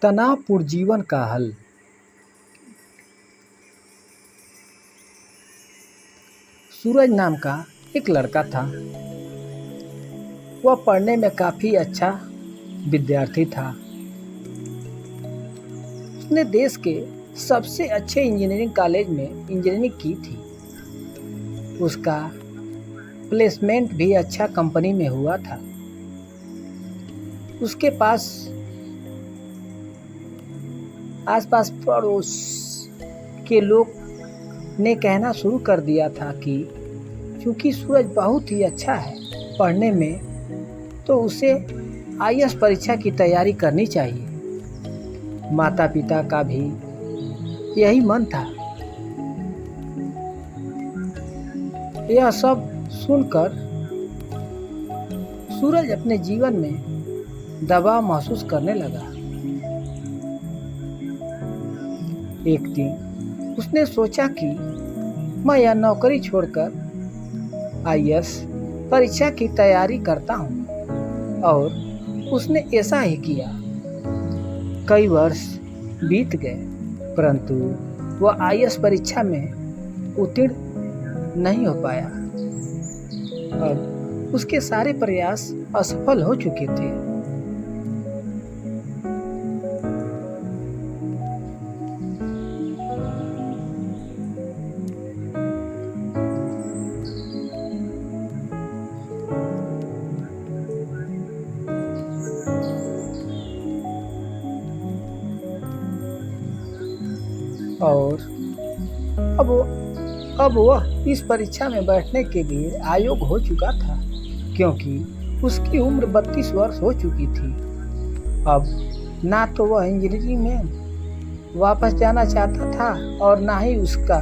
तनावपूर्ण जीवन का हल। सूरज नाम का एक लड़का था। वह पढ़ने में काफ़ी अच्छा विद्यार्थी था। उसने देश के सबसे अच्छे इंजीनियरिंग कॉलेज में इंजीनियरिंग की थी। उसका प्लेसमेंट भी अच्छा कंपनी में हुआ था। उसके पास आसपास पड़ोस के लोग ने कहना शुरू कर दिया था कि चूंकि सूरज बहुत ही अच्छा है पढ़ने में, तो उसे आईएएस परीक्षा की तैयारी करनी चाहिए। माता पिता का भी यही मन था। यह सब सुनकर सूरज अपने जीवन में दबाव महसूस करने लगा। एक दिन उसने सोचा कि मैं यह नौकरी छोड़कर आईएएस परीक्षा की तैयारी करता हूँ, और उसने ऐसा ही किया। कई वर्ष बीत गए, परंतु वह आईएएस परीक्षा में उत्तीर्ण नहीं हो पाया। अब उसके सारे प्रयास असफल हो चुके थे। और अब वह इस परीक्षा में बैठने के लिए अयोग्य हो चुका था, क्योंकि उसकी उम्र 32 वर्ष हो चुकी थी। अब ना तो वह इंजीनियरिंग में वापस जाना चाहता था और ना ही उसका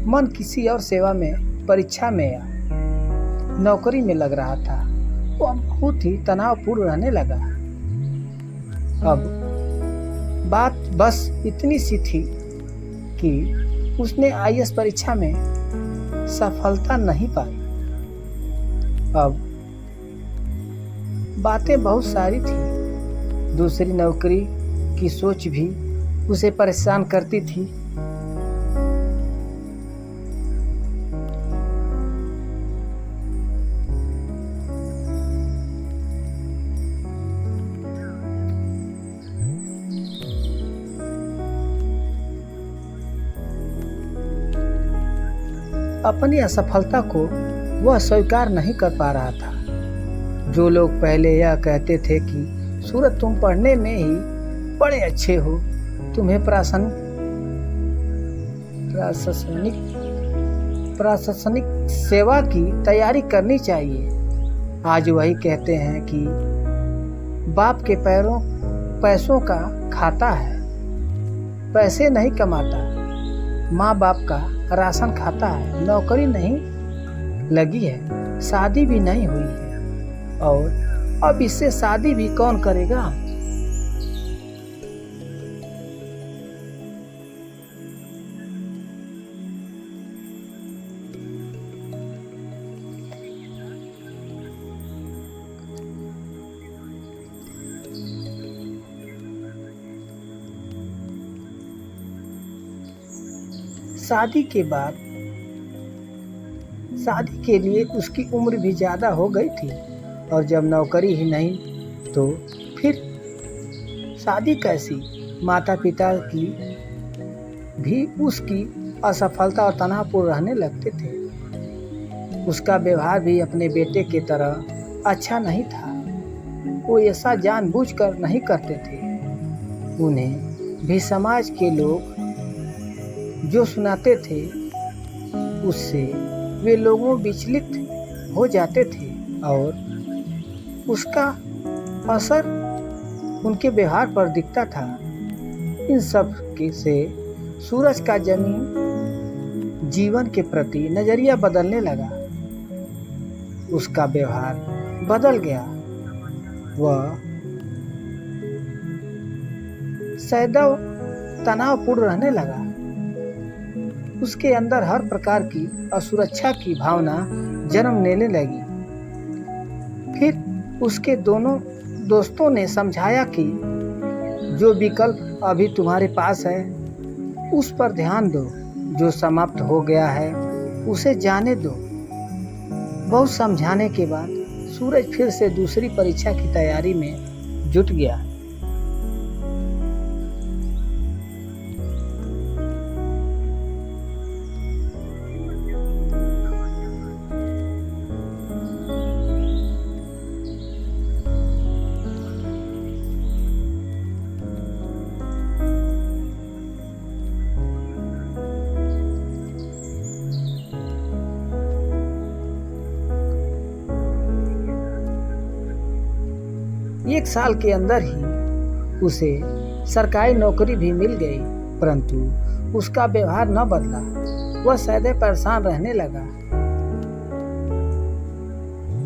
मन किसी और सेवा में, परीक्षा में या नौकरी में लग रहा था। वह बहुत ही तनावपूर्ण रहने लगा। अब बात बस इतनी सी थी कि उसने आईएएस परीक्षा में सफलता नहीं पाई। अब बातें बहुत सारी थी। दूसरी नौकरी की सोच भी उसे परेशान करती थी। अपनी असफलता को वह स्वीकार नहीं कर पा रहा था। जो लोग पहले यह कहते थे कि सूरज तुम पढ़ने में ही बड़े अच्छे हो, तुम्हें प्रशासनिक सेवा की तैयारी करनी चाहिए, आज वही कहते हैं कि बाप के पैसों का खाता है, पैसे नहीं कमाता, माँ बाप का राशन खाता है, नौकरी नहीं लगी है, शादी भी नहीं हुई है, और अब इससे शादी भी कौन करेगा। शादी के लिए उसकी उम्र भी ज़्यादा हो गई थी, और जब नौकरी ही नहीं तो फिर शादी कैसी। माता पिता की भी उसकी असफलता और तनावपूर्ण रहने लगते थे। उसका व्यवहार भी अपने बेटे की तरह अच्छा नहीं था। वो ऐसा जानबूझकर नहीं करते थे। उन्हें भी समाज के लोग जो सुनाते थे उससे वे लोगों विचलित हो जाते थे, और उसका असर उनके व्यवहार पर दिखता था। इन सब से सूरज का जीवन के प्रति नजरिया बदलने लगा। उसका व्यवहार बदल गया। वह सदैव तनावपूर्ण रहने लगा। उसके अंदर हर प्रकार की असुरक्षा की भावना जन्म लेने लगी। फिर उसके दोनों दोस्तों ने समझाया कि जो विकल्प अभी तुम्हारे पास है उस पर ध्यान दो, जो समाप्त हो गया है उसे जाने दो। बहुत समझाने के बाद सूरज फिर से दूसरी परीक्षा की तैयारी में जुट गया। एक साल के अंदर ही उसे सरकारी नौकरी भी मिल गई, परंतु उसका व्यवहार न बदला। वह सदैव परेशान रहने लगा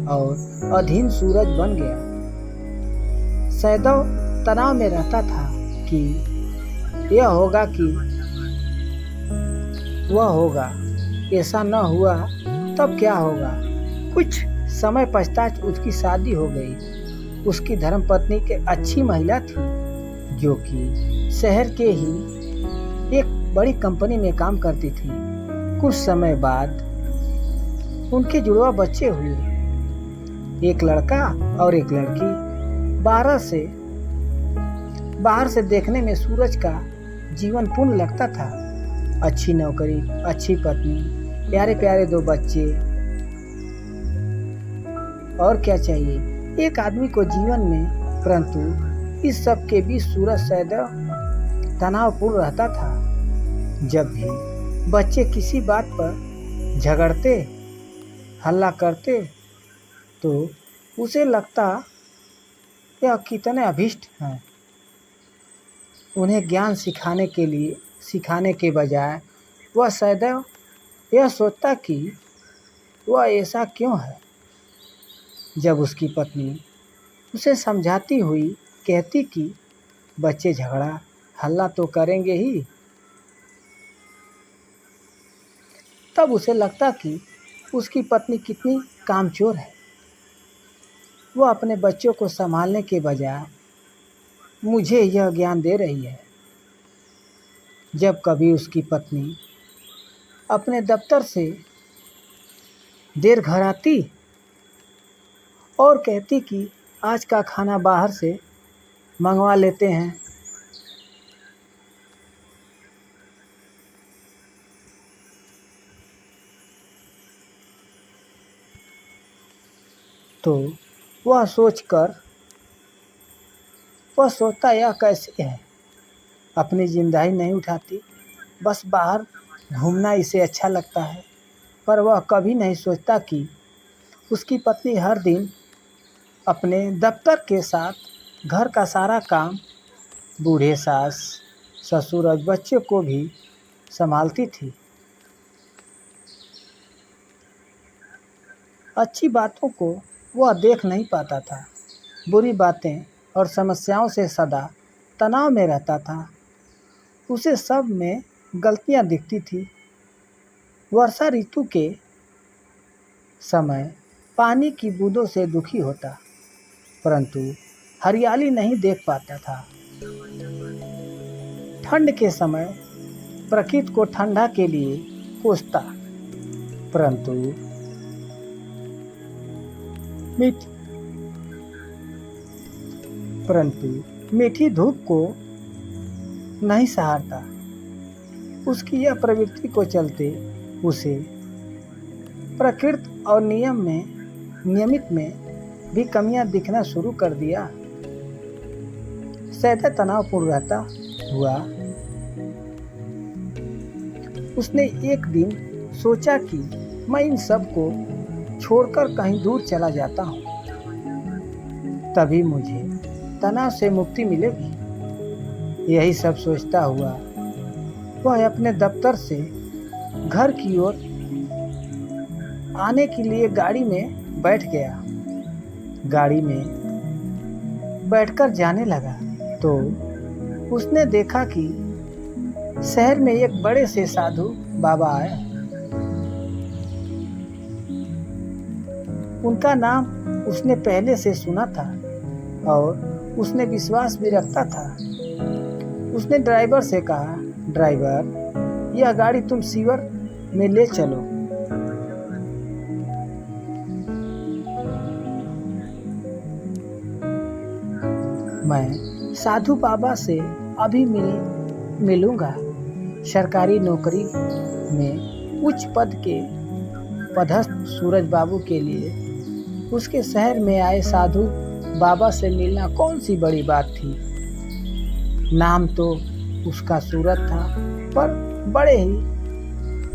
और अधीन सूरज बन गया। सदैव तनाव में रहता था कि यह होगा कि वह होगा, ऐसा न हुआ तब क्या होगा। कुछ समय पश्चात उसकी शादी हो गई। उसकी धर्मपत्नी के अच्छी महिला थी, जो कि शहर के ही एक बड़ी कंपनी में काम करती थी। कुछ समय बाद उनके जुड़वा बच्चे हुए, एक लड़का और एक लड़की। बाहर से देखने में सूरज का जीवन पूर्ण लगता था। अच्छी नौकरी, अच्छी पत्नी, प्यारे प्यारे 2 बच्चे, और क्या चाहिए एक आदमी को जीवन में। परंतु इस सब के बीच सूरज सदैव तनावपूर्ण रहता था। जब भी बच्चे किसी बात पर झगड़ते, हल्ला करते, तो उसे लगता यह कितने अभिष्ट हैं। उन्हें ज्ञान सिखाने के बजाय वह सदैव यह सोचता कि वह ऐसा क्यों है। जब उसकी पत्नी उसे समझाती हुई कहती कि बच्चे झगड़ा हल्ला तो करेंगे ही, तब उसे लगता कि उसकी पत्नी कितनी कामचोर है। वह अपने बच्चों को संभालने के बजाय मुझे यह ज्ञान दे रही है। जब कभी उसकी पत्नी अपने दफ्तर से देर घर आती और कहती कि आज का खाना बाहर से मंगवा लेते हैं, तो वह सोचता यह कैसे है। अपनी जिम्मेदारी नहीं उठाती, बस बाहर घूमना इसे अच्छा लगता है। पर वह कभी नहीं सोचता कि उसकी पत्नी हर दिन अपने दफ्तर के साथ घर का सारा काम, बूढ़े सास, ससुर और बच्चों को भी संभालती थी। अच्छी बातों को वह देख नहीं पाता था। बुरी बातें और समस्याओं से सदा तनाव में रहता था। उसे सब में गलतियां दिखती थी। वर्षा ऋतु के समय पानी की बूंदों से दुखी होता, परंतु हरियाली नहीं देख पाता था। ठंड के समय प्रकृति को ठंडा के लिए कोसता, परंतु मीठी धूप को नहीं सहारता। उसकी यह प्रवृत्ति को चलते उसे प्रकृति और नियमित में भी कमियां दिखना शुरू कर दिया। सदैव तनावपूर्ण रहता हुआ उसने एक दिन सोचा कि मैं इन सब को छोड़कर कहीं दूर चला जाता हूँ, तभी मुझे तनाव से मुक्ति मिलेगी। यही सब सोचता हुआ वह अपने दफ्तर से घर की ओर आने के लिए गाड़ी में बैठ गया। गाड़ी में बैठकर जाने लगा तो उसने देखा कि शहर में एक बड़े से साधु बाबा आए। उनका नाम उसने पहले से सुना था और उसने विश्वास भी रखता था। उसने ड्राइवर से कहा, ड्राइवर, यह गाड़ी तुम सीवर में ले चलो। मैं साधु बाबा से अभी मिलूंगा। सरकारी नौकरी में उच्च पद के पदस्थ सूरज बाबू के लिए उसके शहर में आए साधु बाबा से मिलना कौन सी बड़ी बात थी। नाम तो उसका सूरज था, पर बड़े ही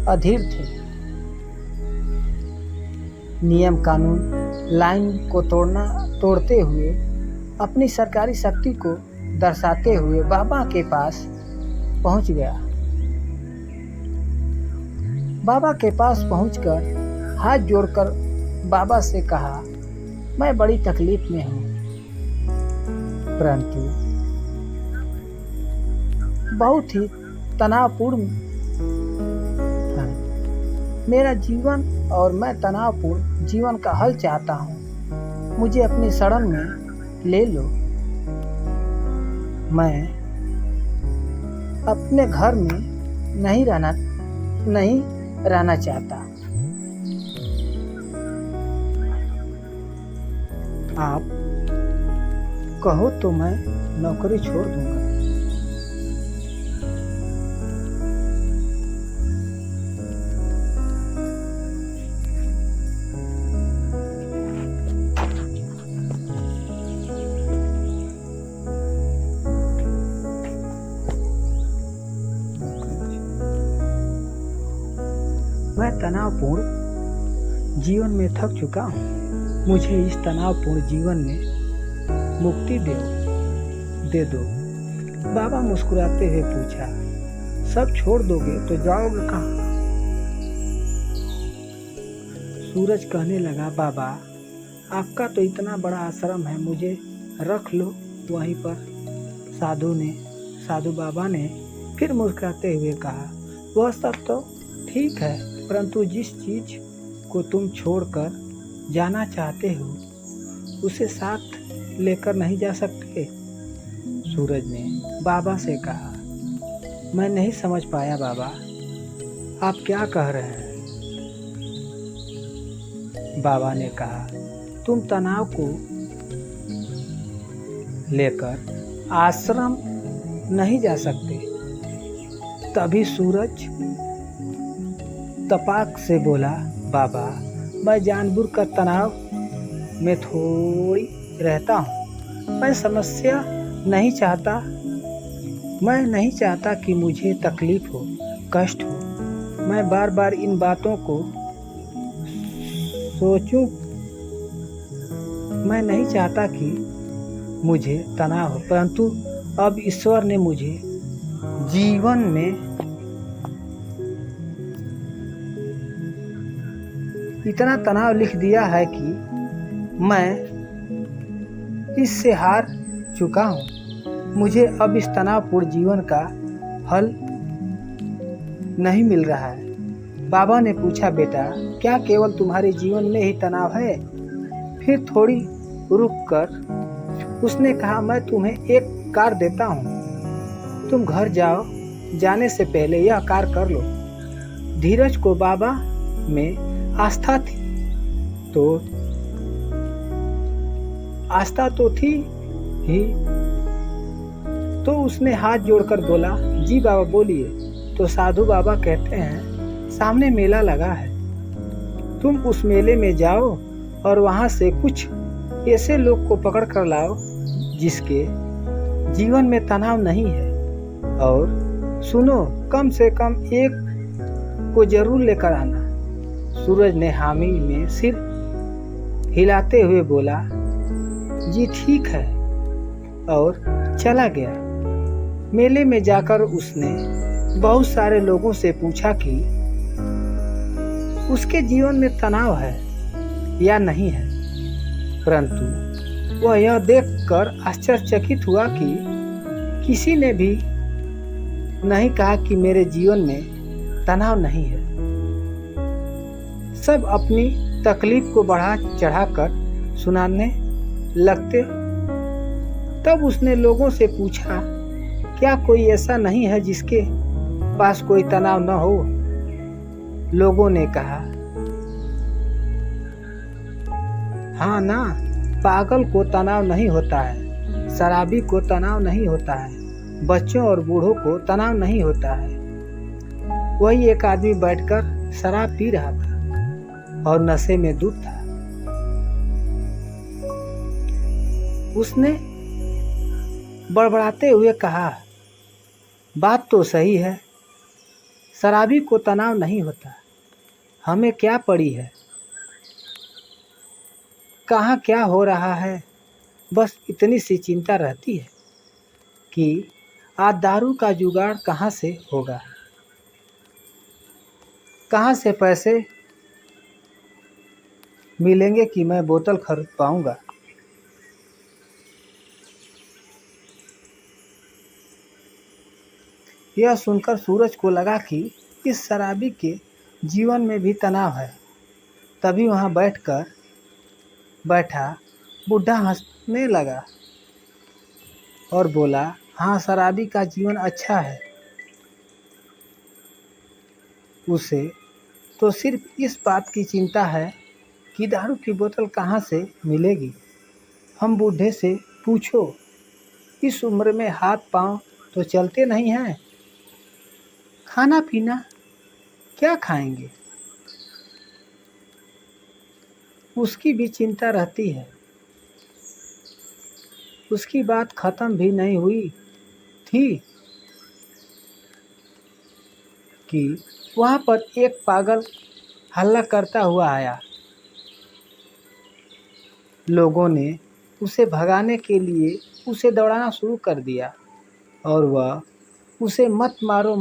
अधीर थे। नियम कानून लाइन को तोड़ते हुए अपनी सरकारी शक्ति को दर्शाते हुए बाबा के पास पहुंच गया। बाबा के पास पहुंचकर हाथ जोड़कर बाबा से कहा, मैं बड़ी तकलीफ में हूं, परंतु बहुत ही तनावपूर्ण है मेरा जीवन और मैं तनावपूर्ण जीवन का हल चाहता हूं। मुझे अपनी शरण में ले लो। मैं अपने घर में नहीं रहना चाहता। आप कहो तो मैं नौकरी छोड़ दूंगा। मैं तनावपूर्ण जीवन में थक चुका हूँ। मुझे इस तनावपूर्ण जीवन में मुक्ति दे दो। बाबा मुस्कुराते हुए पूछा, सब छोड़ दोगे तो जाओगे कहाँ? सूरज कहने लगा, बाबा आपका तो इतना बड़ा आश्रम है, मुझे रख लो वहीं पर। साधु बाबा ने फिर मुस्कुराते हुए कहा, वह सब तो ठीक है, परंतु जिस चीज को तुम छोड़कर जाना चाहते हो उसे साथ लेकर नहीं जा सकते। सूरज ने बाबा से कहा, मैं नहीं समझ पाया बाबा, आप क्या कह रहे हैं? बाबा ने कहा, तुम तनाव को लेकर आश्रम नहीं जा सकते। तभी सूरज तपाक से बोला, बाबा मैं जानबूझकर तनाव में थोड़ी रहता हूँ। मैं समस्या नहीं चाहता। मैं नहीं चाहता कि मुझे तकलीफ हो, कष्ट हो। मैं बार बार इन बातों को सोचूं। मैं नहीं चाहता कि मुझे तनाव हो, परंतु अब ईश्वर ने मुझे जीवन में इतना तनाव लिख दिया है कि मैं इससे हार चुका हूँ। मुझे अब इस तनावपूर्ण जीवन का हल नहीं मिल रहा है। बाबा ने पूछा, बेटा क्या केवल तुम्हारे जीवन में ही तनाव है? फिर थोड़ी रुककर उसने कहा, मैं तुम्हें एक कार्य देता हूँ। तुम घर जाओ, जाने से पहले यह कार्य कर लो। धीरज को बाबा में आस्था तो थी ही। तो उसने हाथ जोड़कर बोला, जी बाबा बोलिए। तो साधु बाबा कहते हैं, सामने मेला लगा है, तुम उस मेले में जाओ और वहां से कुछ ऐसे लोग को पकड़ कर लाओ जिसके जीवन में तनाव नहीं है, और सुनो कम से कम एक को जरूर लेकर आना। सूरज ने हामी में सिर हिलाते हुए बोला, जी ठीक है, और चला गया। मेले में जाकर उसने बहुत सारे लोगों से पूछा कि उसके जीवन में तनाव है या नहीं है, परंतु वह यह देखकर आश्चर्यचकित हुआ कि किसी ने भी नहीं कहा कि मेरे जीवन में तनाव नहीं है। सब अपनी तकलीफ को बढ़ा चढ़ाकर सुनाने लगते। तब उसने लोगों से पूछा क्या कोई ऐसा नहीं है जिसके पास कोई तनाव न हो? लोगों ने कहा, हाँ ना, पागल को तनाव नहीं होता है, शराबी को तनाव नहीं होता है, बच्चों और बूढ़ों को तनाव नहीं होता है। वही एक आदमी बैठकर शराब पी रहा था और नशे में डूब था। उसने बड़बड़ाते हुए कहा, बात तो सही है, शराबी को तनाव नहीं होता, हमें क्या पड़ी है, कहाँ क्या हो रहा है, बस इतनी सी चिंता रहती है कि आज दारू का जुगाड़ कहाँ से होगा, कहाँ से पैसे मिलेंगे कि मैं बोतल खरीद पाऊंगा। यह सुनकर सूरज को लगा कि इस शराबी के जीवन में भी तनाव है। तभी वहाँ बैठा बूढ़ा हंसने लगा और बोला, हाँ, शराबी का जीवन अच्छा है, उसे तो सिर्फ इस बात की चिंता है कि दारू की बोतल कहाँ से मिलेगी। हम बूढ़े से पूछो, इस उम्र में हाथ पांव तो चलते नहीं हैं, खाना पीना क्या खाएंगे, उसकी भी चिंता रहती है। उसकी बात खत्म भी नहीं हुई थी कि वहाँ पर एक पागल हल्ला करता हुआ आया। लोगों ने उसे भगाने के लिए उसे दौड़ाना शुरू कर दिया और वह उसे मत मारो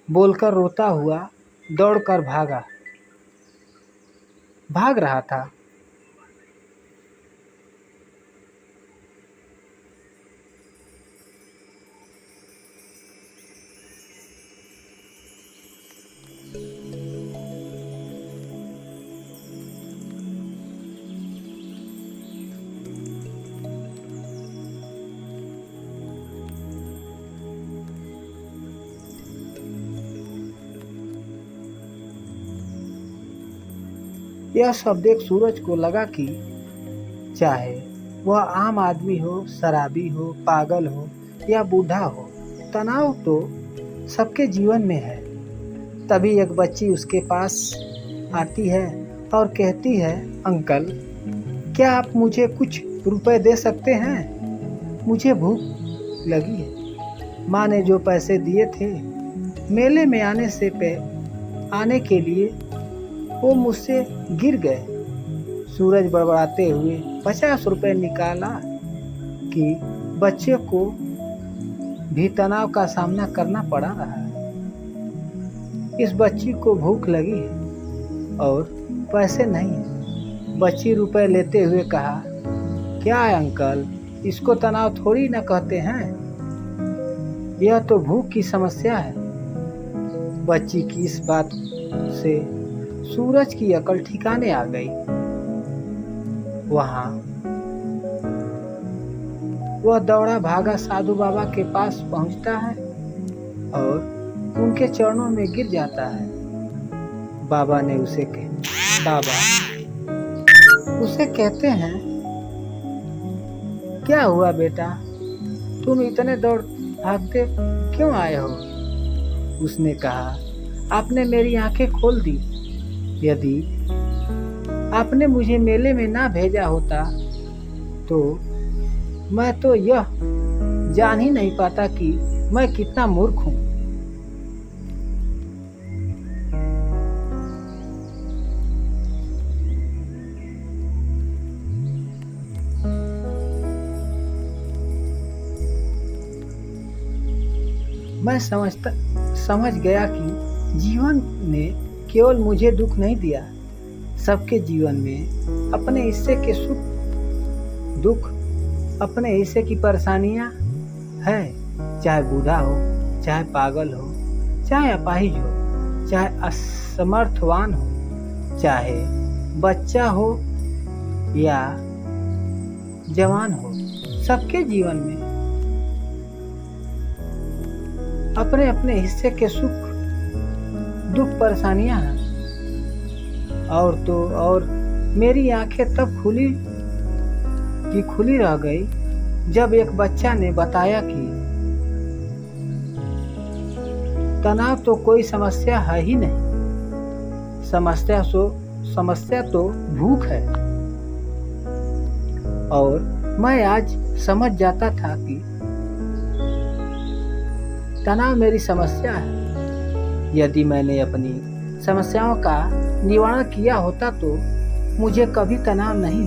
बोलकर रोता हुआ दौड़कर भाग रहा था। यह सब देख सूरज को लगा कि चाहे वह आम आदमी हो, शराबी हो, पागल हो या बूढ़ा हो, तनाव तो सबके जीवन में है। तभी एक बच्ची उसके पास आती है और कहती है, अंकल, क्या आप मुझे कुछ रुपए दे सकते हैं? मुझे भूख लगी है। माँ ने जो पैसे दिए थे मेले में आने के लिए, वो मुझसे गिर गए। सूरज बड़बड़ाते हुए 50 रुपए निकाला कि बच्चे को भी तनाव का सामना करना पड़ा रहा है। इस बच्ची को भूख लगी है और पैसे नहीं है। बच्ची रुपए लेते हुए कहा, क्या है अंकल, इसको तनाव थोड़ी ना कहते हैं, यह तो भूख की समस्या है। बच्ची की इस बात से सूरज की अकल ठिकाने आ गई। वहां वह दौड़ा भागा साधु बाबा के पास पहुंचता है और उनके चरणों में गिर जाता है। बाबा उसे कहते हैं, क्या हुआ बेटा, तुम इतने दौड़ भागते क्यों आए हो? उसने कहा, आपने मेरी आंखें खोल दी। यदि आपने मुझे मेले में ना भेजा होता तो मैं तो यह जान ही नहीं पाता कि मैं कितना मूर्ख हूँ। मैं समझ गया कि जीवन ने केवल मुझे दुख नहीं दिया, सबके जीवन में अपने हिस्से के सुख दुख, अपने हिस्से की परेशानियां है। चाहे बूढ़ा हो, चाहे पागल हो, चाहे अपाहिज हो, चाहे असमर्थवान हो, चाहे बच्चा हो या जवान हो, सबके जीवन में अपने अपने हिस्से के सुख दुख परेशानियां हैं। और तो और मेरी आंखें तब खुली की खुली रह गई जब एक बच्चा ने बताया कि तनाव तो कोई समस्या है ही नहीं, समस्या तो भूख है। और मैं आज समझ जाता था कि तनाव मेरी समस्या है। यदि मैंने अपनी समस्याओं का निवारण किया होता तो मुझे कभी तनाव नहीं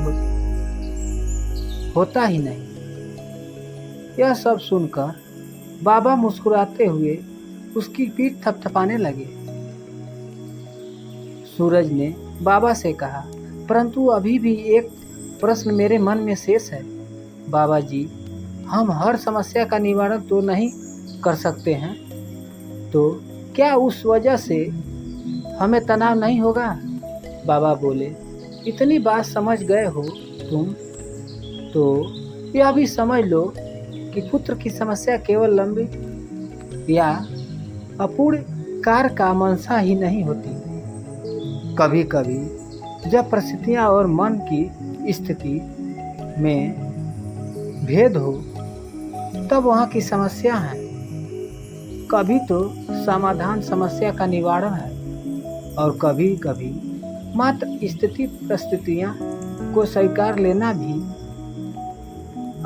होता ही नहीं। यह सब सुनकर बाबा मुस्कुराते हुए उसकी पीठ थपथपाने लगे। सूरज ने बाबा से कहा, परंतु अभी भी एक प्रश्न मेरे मन में शेष है। बाबा जी, हम हर समस्या का निवारण तो नहीं कर सकते हैं, तो क्या उस वजह से हमें तनाव नहीं होगा? बाबा बोले, इतनी बात समझ गए हो तुम तो यह भी समझ लो कि पुत्र की समस्या केवल लंबी या अपूर्ण कार्य का मंशा ही नहीं होती। कभी कभी जब परिस्थितियां और मन की स्थिति में भेद हो तब वहाँ की समस्या है। कभी तो समाधान समस्या का निवारण है और कभी कभी मात्र स्थिति परिस्थितियां को स्वीकार लेना भी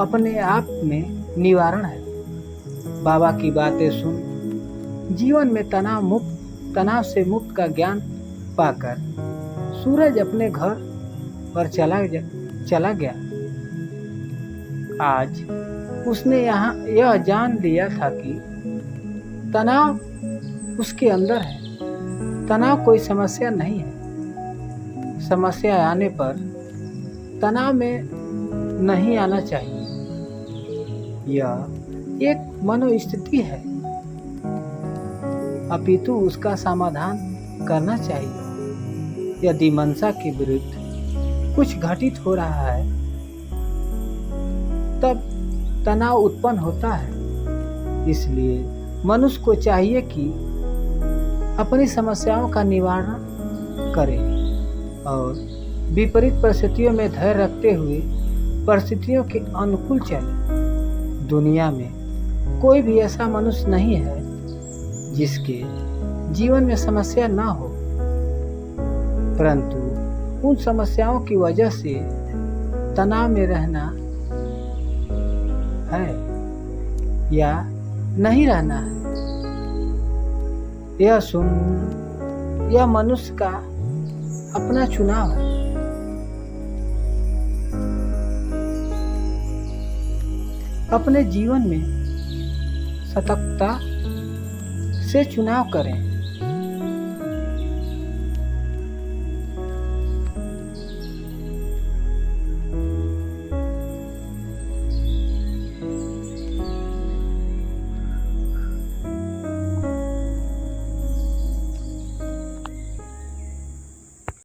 अपने आप में निवारण है। बाबा की बातें सुन जीवन में तनाव से मुक्त का ज्ञान पाकर सूरज अपने घर पर चला गया। आज उसने यह जान लिया था कि तनाव उसके अंदर है। तनाव कोई समस्या नहीं है। समस्या आने पर तनाव में नहीं आना चाहिए। यह एक मनोस्थिति है, अपितु उसका समाधान करना चाहिए। यदि मनसा के विरुद्ध कुछ घटित हो रहा है तब तनाव उत्पन्न होता है। इसलिए मनुष्य को चाहिए कि अपनी समस्याओं का निवारण करे और विपरीत परिस्थितियों में धैर्य रखते हुए परिस्थितियों के अनुकूल चले। दुनिया में कोई भी ऐसा मनुष्य नहीं है जिसके जीवन में समस्या ना हो, परंतु उन समस्याओं की वजह से तनाव में रहना है या नहीं रहना है। यह मनुष्य का अपना चुनाव है। अपने जीवन में सतर्कता से चुनाव करें।